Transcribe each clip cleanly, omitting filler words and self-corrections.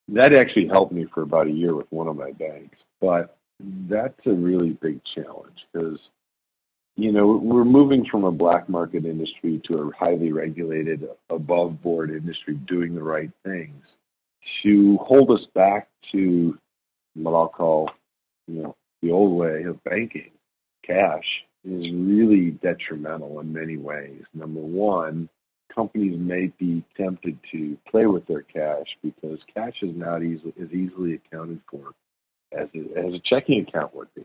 That actually helped me for about a year with one of my banks, but that's a really big challenge because we're moving from a black market industry to a highly regulated, above board industry doing the right things. To hold us back to what I'll call, the old way of banking, cash, is really detrimental in many ways. Number one, companies may be tempted to play with their cash because cash is not as easily accounted for as a checking account would be.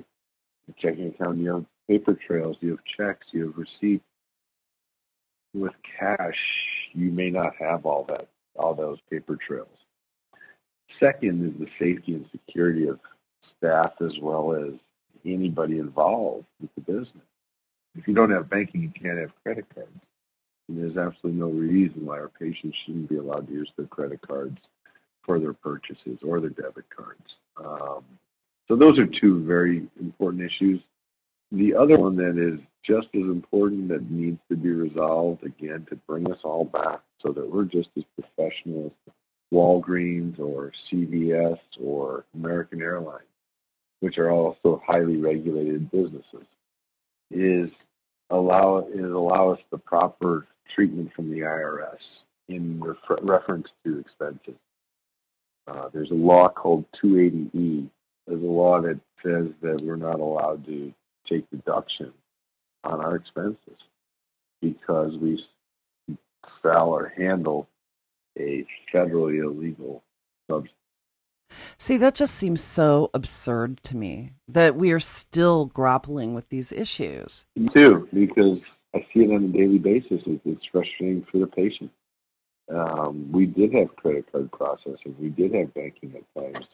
A checking account, you have paper trails, you have checks, you have receipts. With cash, you may not have all those paper trails. Second is the safety and security of staff as well as anybody involved with the business. If you don't have banking, you can't have credit cards. And there's absolutely no reason why our patients shouldn't be allowed to use their credit cards for their purchases or their debit cards. So those are two very important issues. The other one that is just as important that needs to be resolved, again, to bring us all back so that we're just as professional as Walgreens or CVS or American Airlines, which are also highly regulated businesses, is allow us the proper treatment from the IRS in reference to expenses. There's a law called 280E. There's a law that says that we're not allowed to take deduction on our expenses because we sell or handle a federally illegal substance. See, that just seems so absurd to me that we are still grappling with these issues. Me too, because I see it on a daily basis. It's frustrating for the patient. We did have credit card processing. We did have banking at times.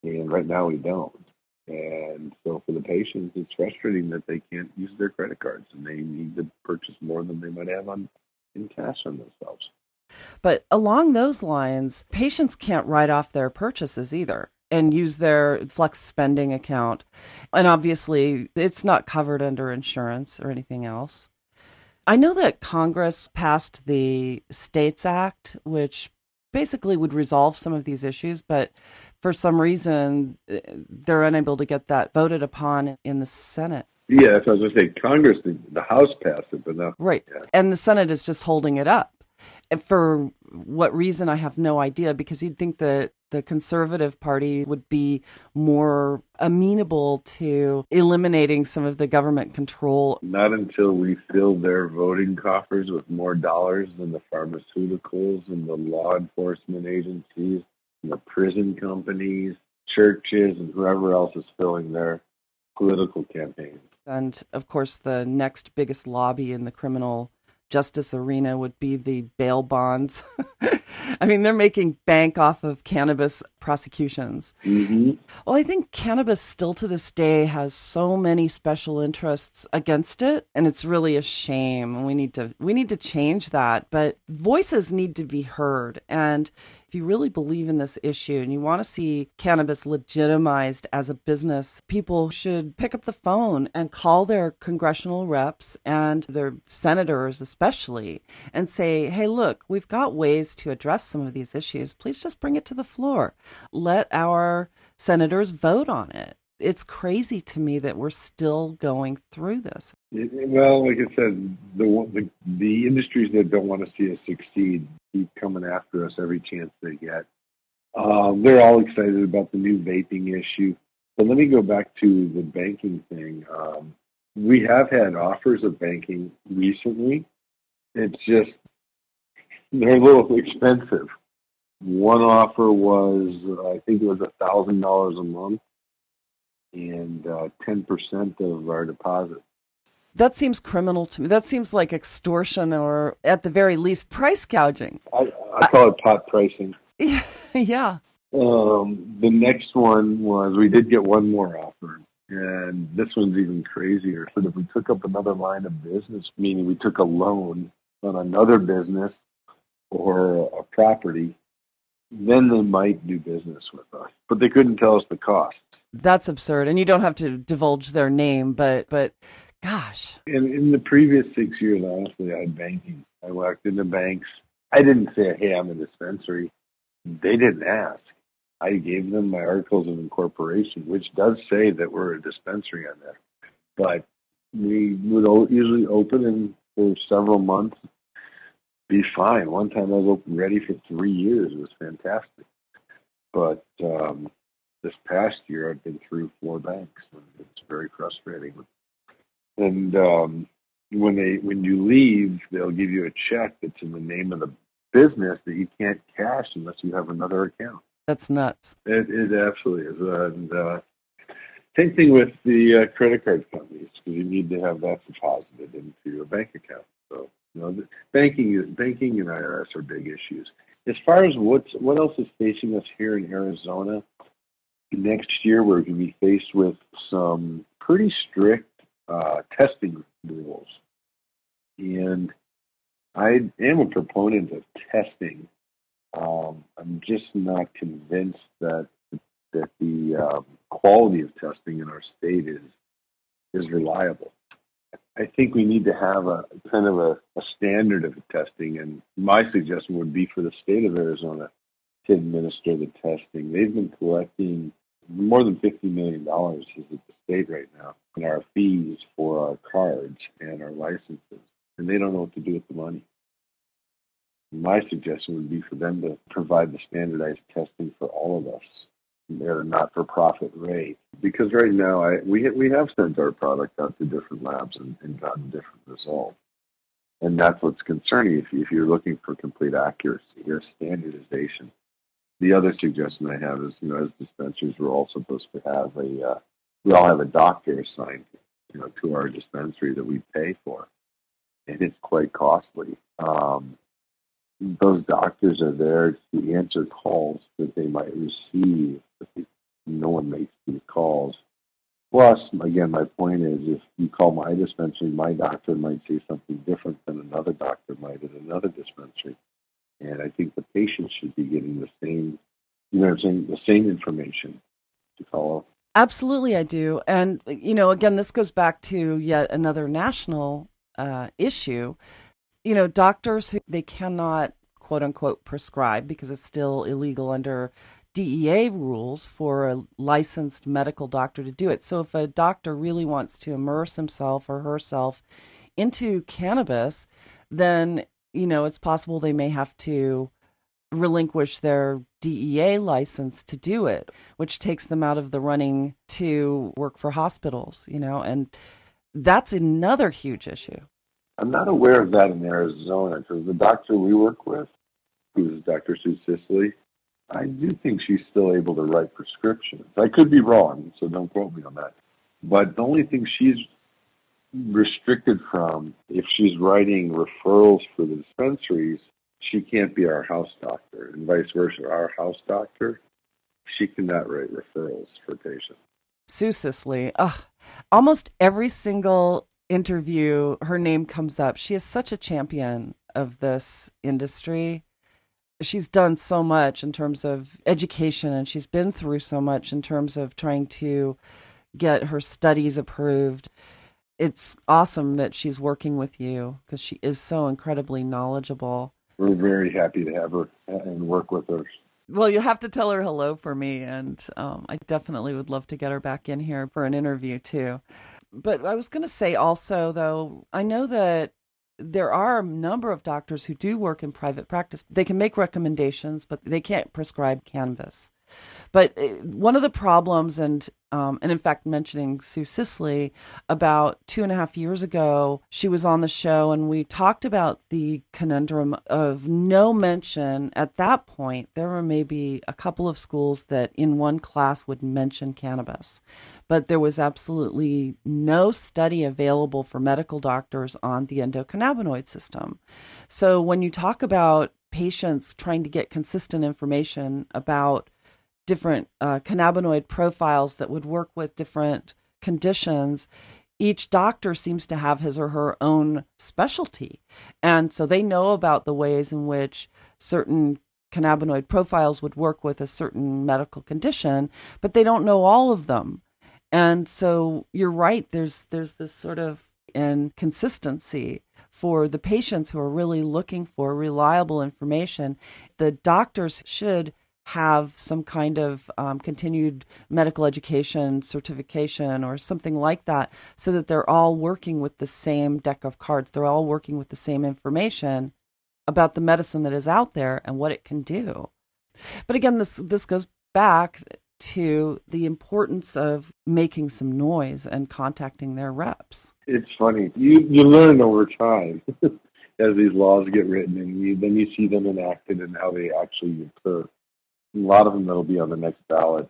And right now we don't. And so for the patients, it's frustrating that they can't use their credit cards and they need to purchase more than they might have in cash on themselves. But along those lines, patients can't write off their purchases either and use their flex spending account. And obviously, it's not covered under insurance or anything else. I know that Congress passed the States Act, which basically would resolve some of these issues, but for some reason, they're unable to get that voted upon in the Senate. Yeah, so I was going to say, Congress, the House passed it, but not. Right. Yeah. And the Senate is just holding it up. And for what reason, I have no idea, because you'd think that the Conservative Party would be more amenable to eliminating some of the government control. Not until we fill their voting coffers with more dollars than the pharmaceuticals and the law enforcement agencies, and the prison companies, churches, and whoever else is filling their political campaigns. And of course, the next biggest lobby in the criminal justice arena would be the bail bonds. I mean, they're making bank off of cannabis prosecutions. Mm-hmm. Well, I think cannabis still to this day has so many special interests against it, and it's really a shame. We need to change that, but voices need to be heard. And if you really believe in this issue and you want to see cannabis legitimized as a business, people should pick up the phone and call their congressional reps and their senators especially and say, hey, look, we've got ways to address some of these issues. Please just bring it to the floor. Let our senators vote on it. It's crazy to me that we're still going through this. Well, like I said, the industries that don't want to see us succeed keep coming after us every chance they get. They're all excited about the new vaping issue. But let me go back to the banking thing. We have had offers of banking recently. It's just, they're a little expensive. One offer was, I think it was $1,000 a month and 10% of our deposit. That seems criminal to me. That seems like extortion or, at the very least, price gouging. I call it pot pricing. Yeah. The next one was, we did get one more offer, and this one's even crazier. But if we took up another line of business, meaning we took a loan on another business or a property, then they might do business with us. But they couldn't tell us the cost. That's absurd. And you don't have to divulge their name, but gosh. In the previous 6 years, honestly, I had banking. I walked into banks. I didn't say, hey, I'm a dispensary. They didn't ask. I gave them my articles of incorporation, which does say that we're a dispensary on there. But we would usually open and for several months be fine. One time I was open ready for 3 years. It was fantastic. But this past year I've been through 4 banks, and it's very frustrating. And when you leave, they'll give you a check that's in the name of the business that you can't cash unless you have another account. That's nuts. It absolutely is. And same thing with the credit card companies, because you need to have that deposited into a bank account. So, banking and IRS are big issues. As far as what else is facing us here in Arizona, next year we're going to be faced with some pretty strict testing rules. And I am a proponent of testing. I'm just not convinced that the quality of testing in our state is reliable. I think we need to have a kind of a standard of testing, and my suggestion would be for the state of Arizona to administer the testing. They've been collecting more than $50 million is at the state right now in our fees for our cards and our licenses, and they don't know what to do with the money. My suggestion would be for them to provide the standardized testing for all of us at a not-for-profit rate. Because right now, we have sent our product out to different labs and gotten different results. And that's what's concerning if you're looking for complete accuracy or standardization. The other suggestion I have is, as dispensaries, we're all supposed to have we all have a doctor assigned, to our dispensary that we pay for. And it's quite costly. Those doctors are there to answer calls that they might receive, but no one makes these calls. Plus, again, my point is, if you call my dispensary, my doctor might say something different than another doctor might at another dispensary. And I think the patient should be getting the same, the same information to follow. Absolutely, I do. And, again, this goes back to yet another national issue. Doctors they cannot, quote unquote, prescribe because it's still illegal under DEA rules for a licensed medical doctor to do it. So if a doctor really wants to immerse himself or herself into cannabis, then, it's possible they may have to relinquish their DEA license to do it, which takes them out of the running to work for hospitals, and that's another huge issue. I'm not aware of that in Arizona, because the doctor we work with, who is Dr. Sue Sisley, I do think she's still able to write prescriptions. I could be wrong, so don't quote me on that. But the only thing she's restricted from, if she's writing referrals for the dispensaries, she can't be our house doctor, and vice versa. Our house doctor, she cannot write referrals for patients. Sue Sisley, almost every single interview, her name comes up. She is such a champion of this industry. She's done so much in terms of education, and she's been through so much in terms of trying to get her studies approved. It's awesome that she's working with you because she is so incredibly knowledgeable. We're very happy to have her and work with her. Well, you'll have to tell her hello for me, and I definitely would love to get her back in here for an interview too. But I was going to say also, though, I know that there are a number of doctors who do work in private practice. They can make recommendations, but they can't prescribe cannabis. But one of the problems, and in fact, mentioning Sue Sisley, about 2.5 years ago, she was on the show and we talked about the conundrum of no mention. At that point, there were maybe a couple of schools that in one class would mention cannabis, but there was absolutely no study available for medical doctors on the endocannabinoid system. So when you talk about patients trying to get consistent information about different cannabinoid profiles that would work with different conditions, each doctor seems to have his or her own specialty. And so they know about the ways in which certain cannabinoid profiles would work with a certain medical condition, but they don't know all of them. And so you're right, there's this sort of inconsistency for the patients who are really looking for reliable information. The doctors should have some kind of continued medical education certification or something like that, so that they're all working with the same deck of cards. They're all working with the same information about the medicine that is out there and what it can do. But again, this goes back to the importance of making some noise and contacting their reps. It's funny. You learn over time as these laws get written, and then you see them enacted and how they actually occur. A lot of them that'll be on the next ballot,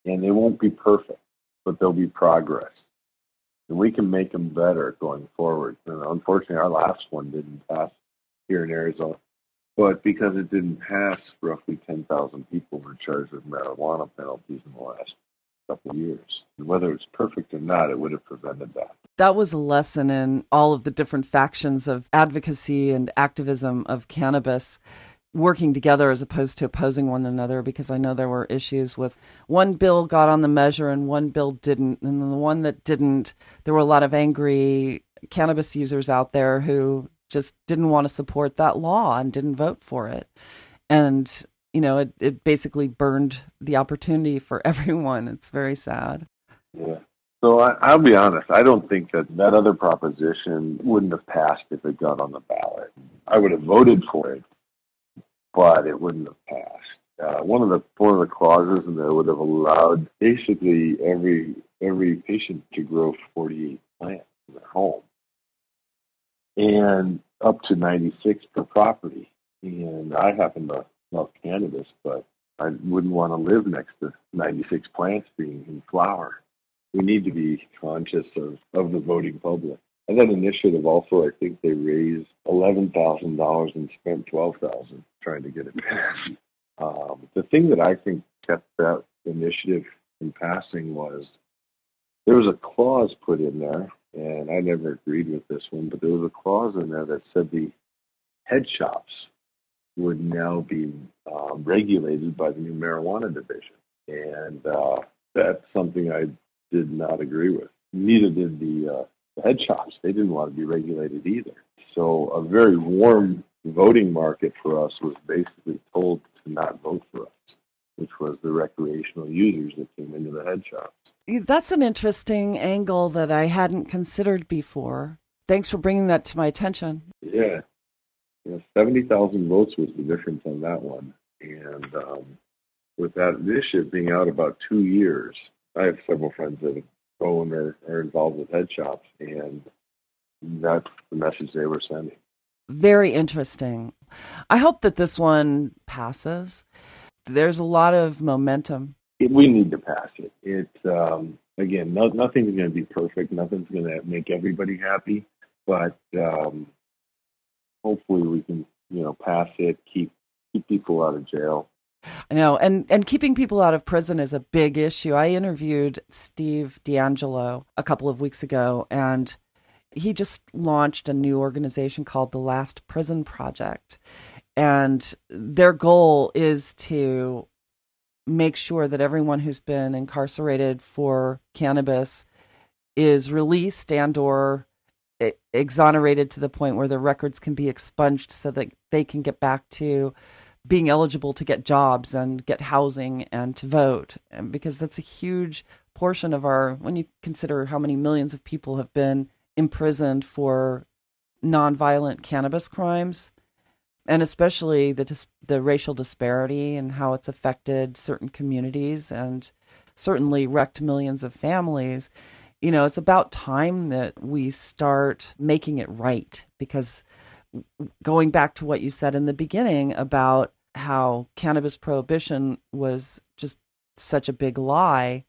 and they won't be perfect, but they'll be progress. And we can make them better going forward. And unfortunately, our last one didn't pass here in Arizona. But because it didn't pass, roughly 10,000 people were charged with marijuana penalties in the last couple of years. And whether it's perfect or not, it would have prevented that. That was a lesson in all of the different factions of advocacy and activism of cannabis working together as opposed to opposing one another, because I know there were issues with one bill got on the measure and one bill didn't. And the one that didn't, there were a lot of angry cannabis users out there who just didn't want to support that law and didn't vote for it. And, it basically burned the opportunity for everyone. It's very sad. Yeah. So I'll be honest, I don't think that other proposition wouldn't have passed if it got on the ballot. I would have voted for it, but it wouldn't have passed. One of the clauses in there would have allowed basically every patient to grow 48 plants in their home, and up to 96 per property. And I happen to love cannabis, but I wouldn't want to live next to 96 plants being in flower. We need to be conscious of the voting public. And that initiative also, I think they raised $11,000 and spent $12,000 trying to get it passed. The thing that I think kept that initiative from passing was there was a clause put in there, and I never agreed with this one, but there was a clause in there that said the head shops would now be regulated by the new marijuana division. And that's something I did not agree with. Neither did the head shops. They didn't want to be regulated either. So a very warm voting market for us was basically told to not vote for us, which was the recreational users that came into the head shops. That's an interesting angle that I hadn't considered before. Thanks for bringing that to my attention. Yeah. 70,000 votes was the difference on that one. And with that initiative being out about 2 years, I have several friends that own or are involved with head shops, and that's the message they were sending. Very interesting. I hope that this one passes. There's a lot of momentum. We need to pass it. It's, again, nothing's going to be perfect. Nothing's going to make everybody happy, but hopefully we can, pass it, keep people out of jail. I know, and keeping people out of prison is a big issue. I interviewed Steve D'Angelo a couple of weeks ago, and he just launched a new organization called the Last Prison Project. And their goal is to make sure that everyone who's been incarcerated for cannabis is released and or exonerated to the point where their records can be expunged so that they can get back to being eligible to get jobs and get housing and to vote. And because that's a huge portion of when you consider how many millions of people have been imprisoned for nonviolent cannabis crimes, and especially the racial disparity and how it's affected certain communities and certainly wrecked millions of families. It's about time that we start making it right, because going back to what you said in the beginning about how cannabis prohibition was just such a big lie,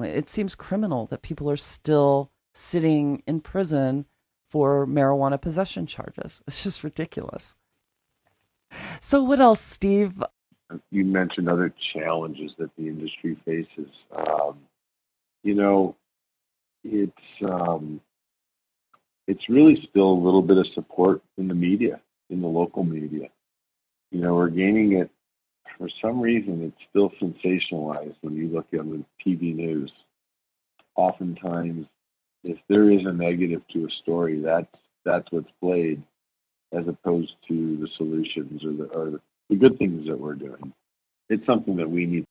it seems criminal that people are still sitting in prison for marijuana possession charges. It's just ridiculous. So what else, Steve? You mentioned other challenges that the industry faces. It's really still a little bit of support in the media, in the local media. We're gaining it. For some reason, it's still sensationalized when you look at the TV news. Oftentimes, if there is a negative to a story, that's what's played, as opposed to the solutions or the good things that we're doing. it's something that we need